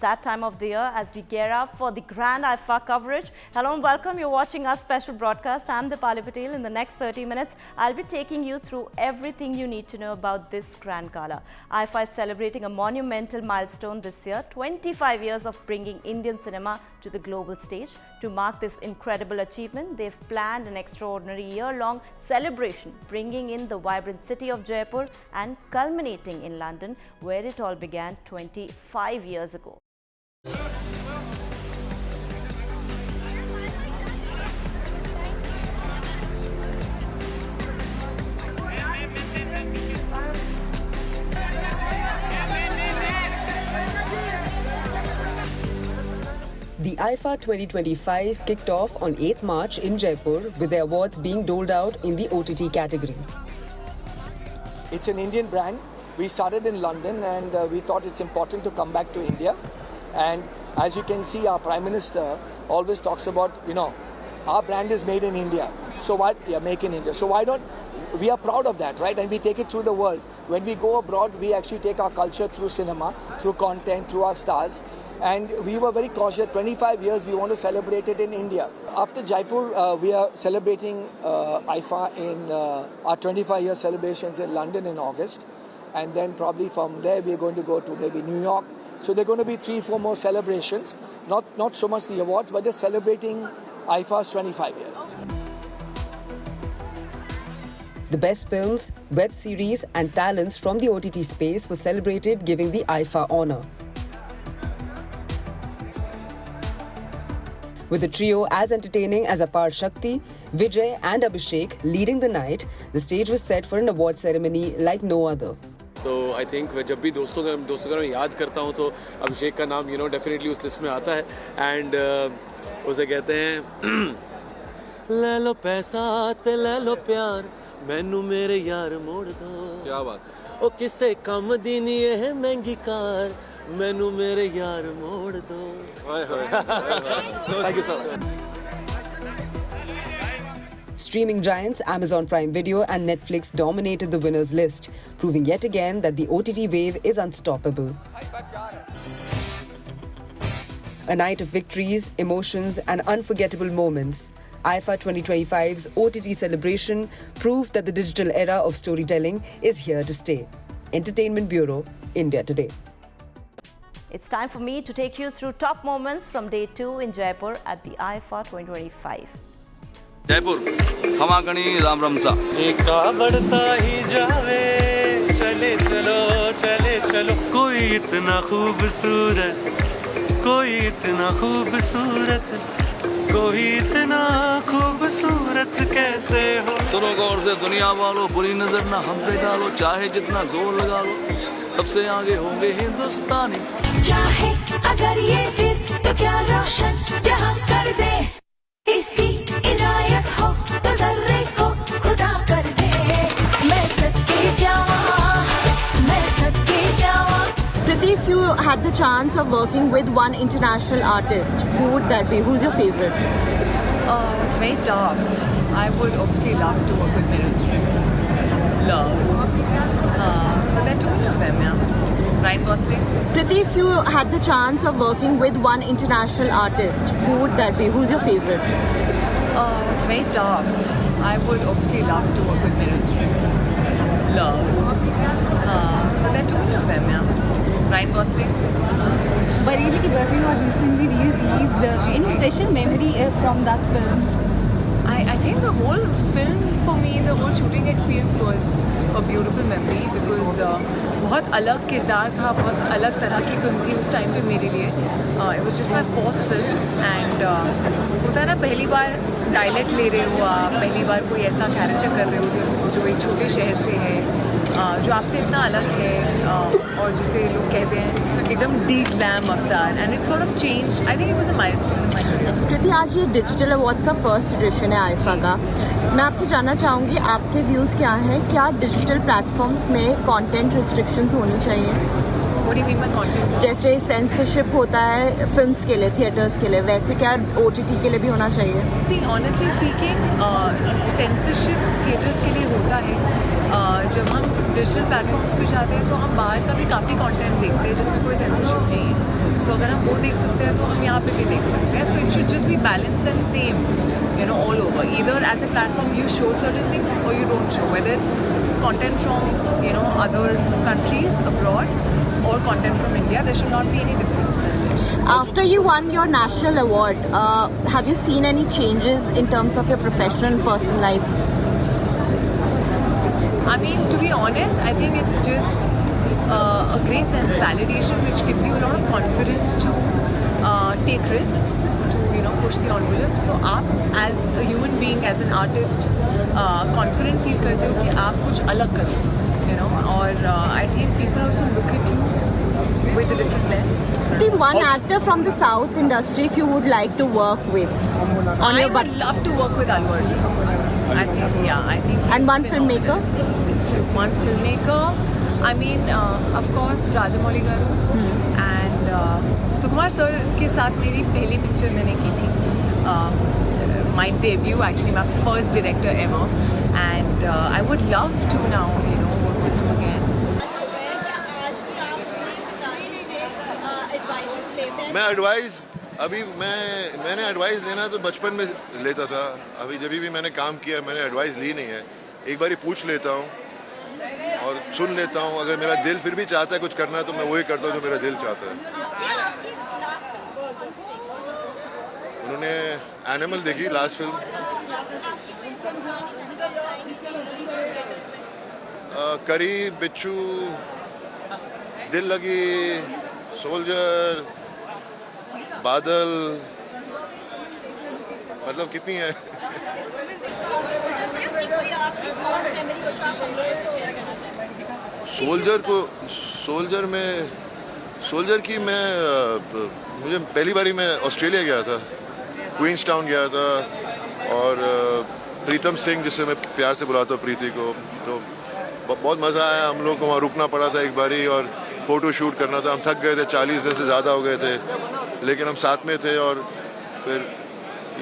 that time of the year as we gear up for the grand IFA coverage. Hello and welcome. You're watching our special broadcast. I'm Dipali Patel. In the next 30 minutes, I'll be taking you through everything you need to know about this grand gala. IFA is celebrating a monumental milestone this year, 25 years of bringing Indian cinema to the global stage. To mark this incredible achievement, they've planned an extraordinary year-long celebration, bringing in the vibrant city of Jaipur and culminating in London, where it all began 25 years ago. The IFA 2025 kicked off on 8th March in Jaipur, with the awards being doled out in the OTT category. It's an Indian brand. We started in London and we thought it's important to come back to India. And as you can see, our Prime Minister always talks about, our brand is made in India. So why, make in India. So why don't, we are proud of that, right? And we take it through the world. When we go abroad, we actually take our culture through cinema, through content, through our stars. And we were very cautious. 25 years, we want to celebrate it in India. After Jaipur, we are celebrating IFA in our 25-year celebrations in London in August. And then probably from there, we're going to go to maybe New York. So there are going to be 3-4 more celebrations. Not so much the awards, but just celebrating IFA's 25 years. The best films, web series and talents from the OTT space were celebrated, giving the IFA honour. With a trio as entertaining as Apar Shakti, Vijay and Abhishek leading the night, the stage was set for an award ceremony like no other. तो I think जब भी दोस्तों का मैं याद करता हूँ तो अभिषेक का नाम डेफिनेटली उस लिस्ट में आता है एंड उसे कहते हैं ले लो पैसा ते ले लो प्यार मैनू मेरे यार मोड़ दो क्या बात ओ किसे कम दी नी ये महंगी कार मैनू मेरे यार मोड़ दो thank you so much Streaming giants Amazon Prime Video and Netflix dominated the winners list, proving yet again that the OTT wave is unstoppable. A night of victories, emotions and unforgettable moments, IFA 2025's OTT celebration proved that the digital era of storytelling is here to stay. Entertainment Bureau, India Today. It's time for me to take you through top moments from day 2 in Jaipur at the IFA 2025. Jaipur खमागणी राम रमसा एका बढ़ता ही जावे चले चलो कोई इतना खूबसूरत कोई इतना खूबसूरत कैसे हो सुनो गौर से दुनिया वालों बुरी नजर ना हम पे डालो चाहे जितना जोर लगा लो सबसे आगे होंगे हिंदुस्तानी चाहे अगर ये दिल तो क्या रोशन जहां कर दे इसकी इनायत हो तो जर्रे को खुदा कर दे मैं सदके जावा Priti, if you had the chance of working with one international artist, who would that be? Who's your favorite? It's very tough. I would obviously love to work with Meryl Streep. But there are too many of them, yeah. Ryan Gosling. Priti, if you had the chance of working with one international artist, who would that be? Who's your favorite? It's very tough. I would obviously love to work with Meryl Streep. But there are too many of them, yeah. Ryan Gosling. Bareilly Ki Barfi was recently released. Any special memory from that film? I think the whole film for me, the whole shooting experience was a beautiful memory because बहुत अलग किरदार था, बहुत अलग तरह की film थी उस टाइम पे मेरे लिए. It was just my 4th film and होता है ना पहली बार डायलेक्ट ले रहे हो आप, पहली बार कोई ऐसा कैरेक्टर कर रहे हो जो एक छोटे शहर से है, जो आपसे इतना अलग है और जिसे लोग कहते हैं एकदम डीप ग्लैम अवतार and it sort of change. I think it was a milestone in my career. Kriti, आज ये डिजिटल अवार्ड्स का फर्स्ट एडिशन है आईफा का. मैं आपसे जानना चाहूँगी आपके व्यूज़ क्या हैं, क्या डिजिटल प्लेटफॉर्म्स में कंटेंट रिस्ट्रिक्शंस होनी चाहिए? What do you mean by content? जैसे censorship होता है films के लिए, theatres के लिए, वैसे क्या OTT के लिए भी होना चाहिए? See, honestly speaking, censorship theatres के लिए होता है. जब हम digital platforms पे जाते हैं तो हम बाहर का भी काफ़ी content देखते हैं जिसमें कोई censorship नहीं है. तो अगर हम वो देख सकते हैं तो हम यहाँ पे भी देख सकते हैं. So it should just be balanced and same, you know, all over. Either as a platform you show certain things or you don't show. Whether it's content from, you know, other countries abroad or content from India, there should not be any difference. That's it. After you won your national award, have you seen any changes in terms of your professional and personal life? I mean, to be honest, I think it's just a great sense of validation which gives you a lot of confidence to take risks, to, you know, push the envelope. So आप as a human being, as an artist, confident feel करते हो कि आप कुछ अलग करो, you know, और I think people also look at you with a different lens. The one actor from the South industry if you would like to work with on I your would love to work with Allu Arjun. I think, yeah, I think. and he's one phenomenal. filmmaker? One filmmaker. I mean, of course, Rajamouli garu. And Sukumar sir के साथ मेरी पहली picture मैंने की थी. My debut, actually, my first director ever. And I would love to now, you know, work with him again. मैं advice अभी मैंने एडवाइस लेना तो बचपन में लेता था. अभी जब भी मैंने काम किया मैंने एडवाइस ली नहीं है. एक बार पूछ लेता हूँ और सुन लेता हूँ. अगर मेरा दिल फिर भी चाहता है कुछ करना तो मैं वही करता हूँ जो मेरा दिल चाहता है. उन्होंने एनिमल देखी लास्ट फिल्म. करी, बिच्छू, दिल लगी, सोल्जर, बादल, मतलब कितनी है. सोल्जर की मुझे पहली बारी मैं ऑस्ट्रेलिया गया था, क्वींस टाउन गया था. और प्रीतम सिंह जिससे मैं प्यार से बुलाता हूँ प्रीति को, तो बहुत मज़ा आया. हम लोग को वहाँ रुकना पड़ा था एक बारी और फ़ोटो शूट करना था. हम थक गए थे, 40 दिन से ज़्यादा हो गए थे, लेकिन हम साथ में थे. और फिर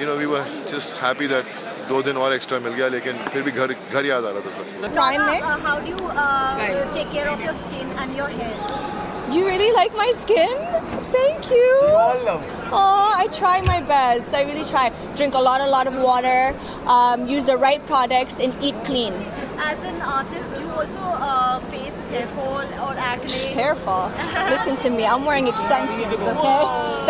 you know we were just happy that 2 दिन और एक्स्ट्रा मिल गया, लेकिन फिर भी घर याद आ रहा था सब. How do you take care of your skin and your hair? You really like my skin? Thank you. Oh, I try my best. I really try. Drink a lot of water. Use the right products and eat clean. As an artist, do you also face hair fall or acne? Hair fall. Listen to me. I'm wearing extensions. Okay,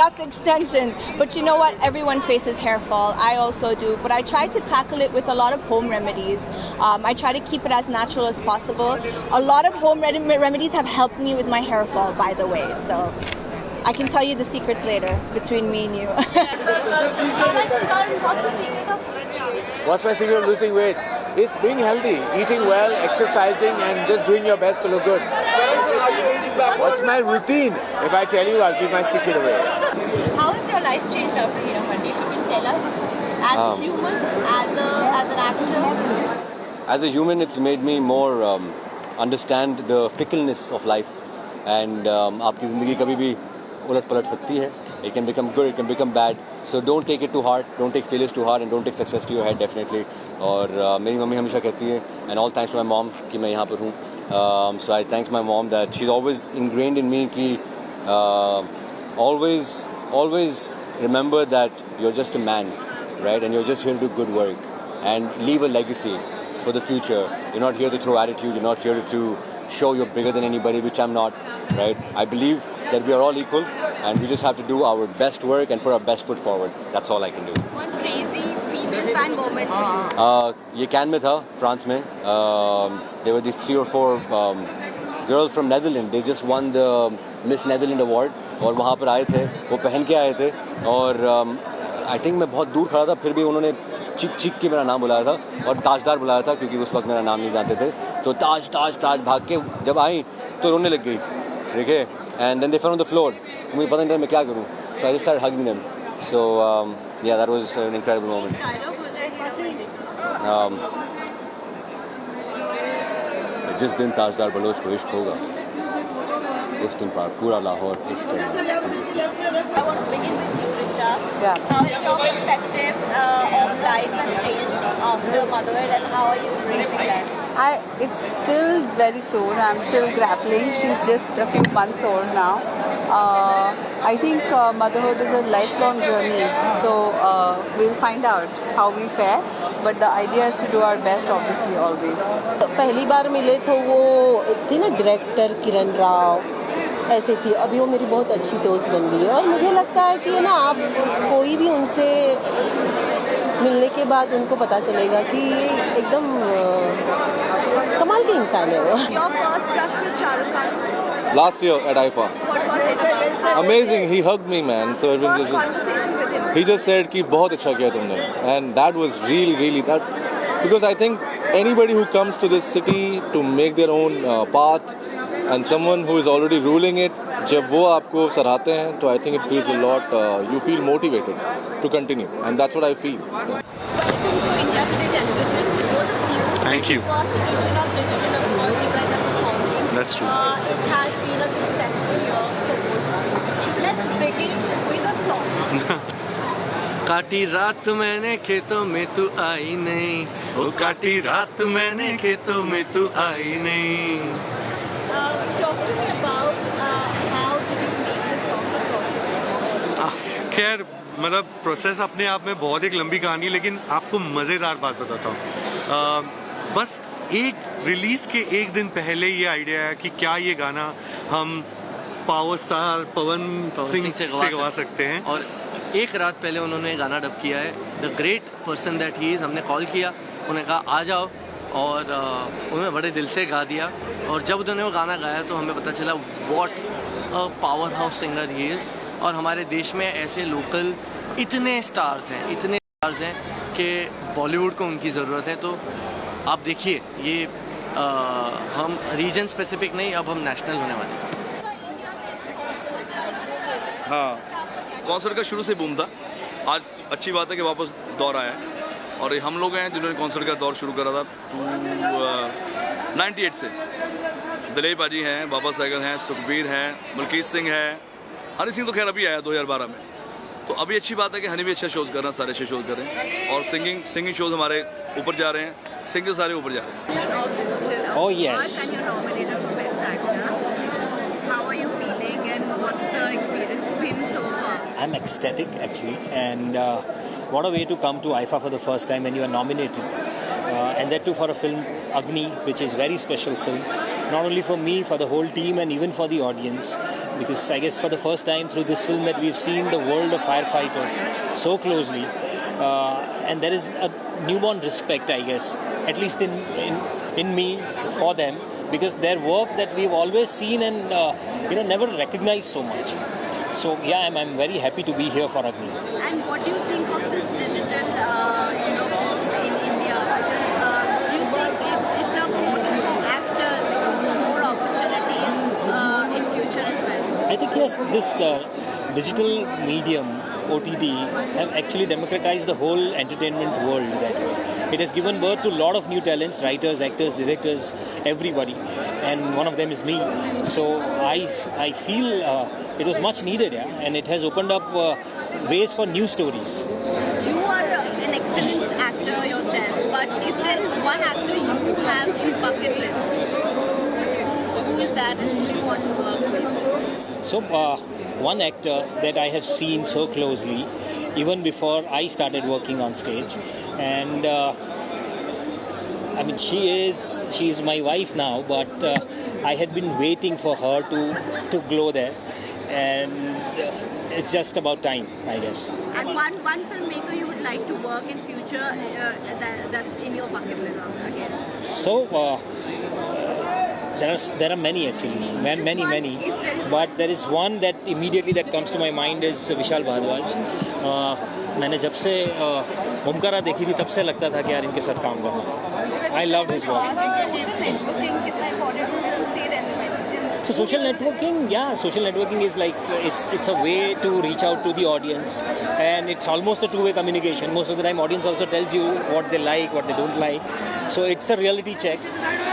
that's extensions. But you know what? Everyone faces hair fall. I also do. But I try to tackle it with a lot of home remedies. I try to keep it as natural as possible. A lot of home remedies have helped me with my hair fall, by the way. So I can tell you the secrets later between me and you. What's the secret of losing weight? What's my secret of losing weight? It's being healthy, eating well, exercising, and just doing your best to look good. What's my routine? If I tell you, I'll give my secret away. How has your life changed after Hero Mandi? If you can tell us, as a human, as an actor. As a human, it's made me more understand the fickleness of life. And आपकी ज़िंदगी कभी भी उलट पलट सकती है. It can become good, it can become bad. So don't take it too hard, don't take failures too hard, and don't take success to your head, definitely. और मेरी मम्मी हमेशा कहती है, and all thanks to my mom कि मैं यहाँ पर हूँ. So I thank my mom that she's always ingrained in me कि always remember that you're just a man, right? And you're just here to do good work and leave a legacy for the future. You're not here to throw attitude, you're not here to show you're bigger than anybody, which I'm not, right? I believe that we are all equal and we just have to do our best work and put our best foot forward. That's all I can do. One crazy female fan moment. ये can में था, France में. There were these 3 or 4 girls from Netherlands. They just won the Miss Netherlands award और वहाँ पर आए थे, वो पहन के आए थे. और I think मैं बहुत दूर खड़ा था, फिर भी उन्होंने चीख के मेरा नाम बुलाया था और ताजदार बुलाया था क्योंकि उस वक्त मेरा नाम नहीं जानते थे. तो ताज भाग के जब आई तो रोने लग गई, ठीक है. And then they fell on the floor. मुझे पता नहीं था मैं क्या करूँ. So I just started hugging them. So yeah, that was an incredible moment. जिस दिन ताजदार बलोच को इश्क होगा Coasting Park, पूरा लाहौर इश्क है हमसे। I want to begin with you, Richa. Yeah. How has your perspective of life has changed after motherhood, and how are you embracing that? It's still very soon. I'm still grappling. She's just a few months old now. I think motherhood is a lifelong journey. So we'll find out how we fare. But the idea is to do our best, obviously, always. पहली बार मिले तो वो थी ना director Kiran Rao, ऐसे थी। अभी वो मेरी बहुत अच्छी दोस्त बन गई है और मुझे लगता है कि ना आप कोई भी उनसे मिलने के बाद उनको पता चलेगा कि ये एकदम कमाल के इंसान है वो। Your first crush with Shah Rukh Khan? Last year at IFA. What was it about? Amazing. He hugged me, man. So everyone First conversation with him? he just said कि बहुत अच्छा किया तुमने, and that was really that, because I think anybody who comes to this city to make their own path and someone who is already ruling it, जब वो आपको सराहते हैं तो I think it feels a lot, you feel motivated to continue, and that's what I feel. Welcome to India Today Television. You're the few. Thank you. First edition of digital awards you guys are performing. That's true. It has been a successful year for both. Let's begin with a song. काटी रात मैंने खेतों में तू आई नहीं, वो काटी रात मैंने खेतों में तू आई नहीं। Talk to me about how did you make this song, the process? खैर मतलब प्रोसेस अपने आप में बहुत एक लंबी कहानी, लेकिन आपको मज़ेदार बात बताता हूँ। बस एक रिलीज के एक दिन पहले ये आइडिया है कि क्या ये गाना हम पावर स्टार पवन सिंह से गवा सकते हैं। और एक रात पहले उन्होंने गाना डब किया है, the great person that he is. हमने कॉल किया, उन्होंने कहा आ जाओ, और उन्होंने बड़े दिल से गा दिया। और जब उन्होंने वो गाना गाया तो हमें पता चला what a power house singer he is. और हमारे देश में ऐसे लोकल इतने स्टार्स हैं कि बॉलीवुड को उनकी ज़रूरत है। तो आप देखिए, ये हम रीजन स्पेसिफिक नहीं, अब हम नेशनल होने वाले हैं। हाँ, कॉन्सर्ट का शुरू से बूम था। आज अच्छी बात है कि वापस दौर आया है, और हम लोग हैं जिन्होंने कॉन्सर्ट का दौर शुरू करा था 98 से। दिलीप पाजी हैं, बाबा सैगल हैं, सुखबीर हैं, मलकीत सिंह हैं, हनी सिंह तो खैर अभी आया 2012 में। तो अभी अच्छी बात है कि हनी भी अच्छा शोज़ कर रहे हैं, सारे अच्छे शोज़ कर रहे हैं, और सिंगिंग शोज़ हमारे ऊपर जा रहे हैं, सिंगर सारे ऊपर जा रहे हैं। Oh yes. And you're nominated for Best Actor. How are you feeling, and what's the experience been so far? I'm ecstatic actually, and what a way to come to IFA for the first time when you are nominated, and that too for a film Agni, which is very special film, not only for me, for the whole team, and even for the audience, because I guess for the first time through this film that we've seen the world of firefighters so closely, and there is a newborn respect, I guess, at least in me for them, because their work that we've always seen and never recognized so much. So yeah, I'm very happy to be here for Agni. And what do you think of this digital, in India? Because do you think it's a boon for actors, for more opportunities in future as well? I think yes, this digital medium, OTT, have actually democratized the whole entertainment world that way. It has given birth to a lot of new talents, writers, actors, directors, everybody, and one of them is me. So I feel it was much needed, yeah, and it has opened up ways for new stories. You are an excellent actor yourself, but if there is one actor you have in bucket list, who is that, and who do you want to work with? So one actor that I have seen so closely, even before I started working on stage, and I mean she is my wife now, but I had been waiting for her to glow there, and it's just about time, I guess. And one filmmaker you would like to work in future, that's in your bucket list again? So there are many actually, many, but there is one that immediately that comes to my mind is Vishal Bhardwaj. मैंने जब से ओमकारा देखी थी तब से लगता था कि यार इनके साथ काम करना। I loved his work. So social networking, social networking is like it's a way to reach out to the audience, and it's almost a two-way communication. Most of the time, audience also tells you what they like, what they don't like. So it's a reality check,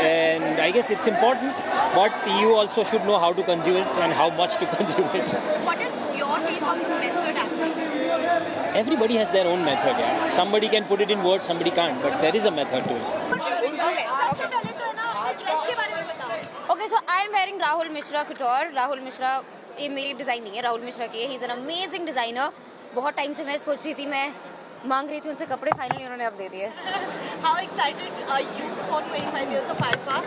and I guess it's important but you also should know how to consume it and how much to consume it. What is your take on the method acting? Everybody has their own method. Yeah. Somebody can put it in words, somebody can't, but there is a method to it. Okay, so I am wearing Rahul Mishra couture. Rahul Mishra ये मेरी design नहीं है, राहुल मिश्रा की है. He is an amazing designer. बहुत time से मैं सोच रही थी, मैं मांग रही थी उनसे कपड़े, फाइनली उन्होंने अब दे दिए. How excited are you for 25 years of IFA?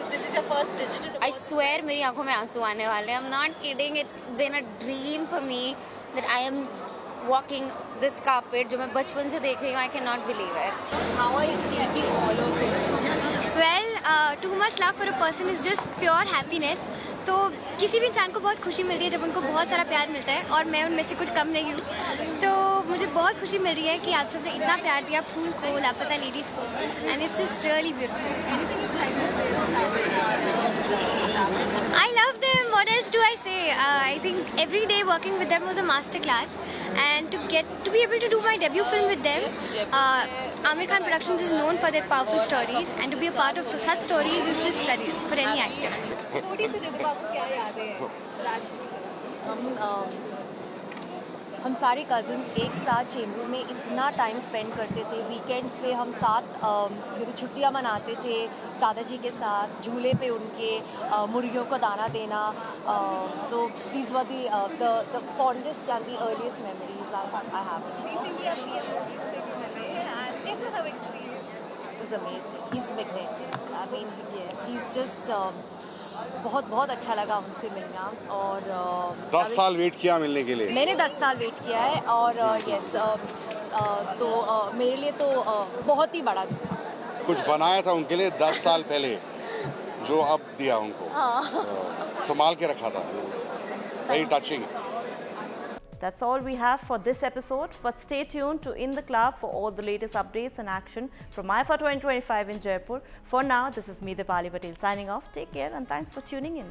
This is your first digital. I swear मेरी आंखों में आंसू आने वाले हैं. I'm not kidding. It's been a dream for me that I am walking this carpet जो मैं बचपन से देख रही हूँ. I cannot believe it. How are you taking all of it? Well, too much love for a person is just pure happiness. तो किसी भी इंसान को बहुत खुशी मिलती है जब उनको बहुत सारा प्यार मिलता है, और मैं उनमें से कुछ कम नहीं हूँ. तो मुझे बहुत खुशी मिल रही है कि आप सबने इतना प्यार दिया फूल को, लापता लेडीज़ को, and it's just really I love them. What else do I say? I think every day working with them was a master class, and to be able to do my debut film with them, Aamir Khan Productions is known for their powerful stories, and to be a part of such stories is just surreal for any actor. छोटी सी जगह आपको क्या यादें हैं राजपूत? हम सारे cousins एक साथ चेंबूर में इतना टाइम स्पेंड करते थे. वीकेंड्स पे हम साथ छुट्टियां मनाते थे दादाजी के साथ, झूले पे उनके मुर्गियों को दाना देना. तो these were the fondest and the earliest memories I have. It was amazing. He's magnetic. I mean, yes, he's just बहुत अच्छा लगा उनसे मिलना. और 10 साल वेट किया मिलने के लिए. मैंने 10 साल वेट किया है, और यस तो मेरे लिए तो बहुत ही बड़ा था. कुछ बनाया था उनके लिए 10 साल पहले, जो अब दिया उनको. संभाल के रखा था. Very touching. That's all we have for this episode, but stay tuned to In the Club for all the latest updates and action from IFA 2025 in Jaipur. For now, this is me, Dipali Patel, signing off. Take care and thanks for tuning in.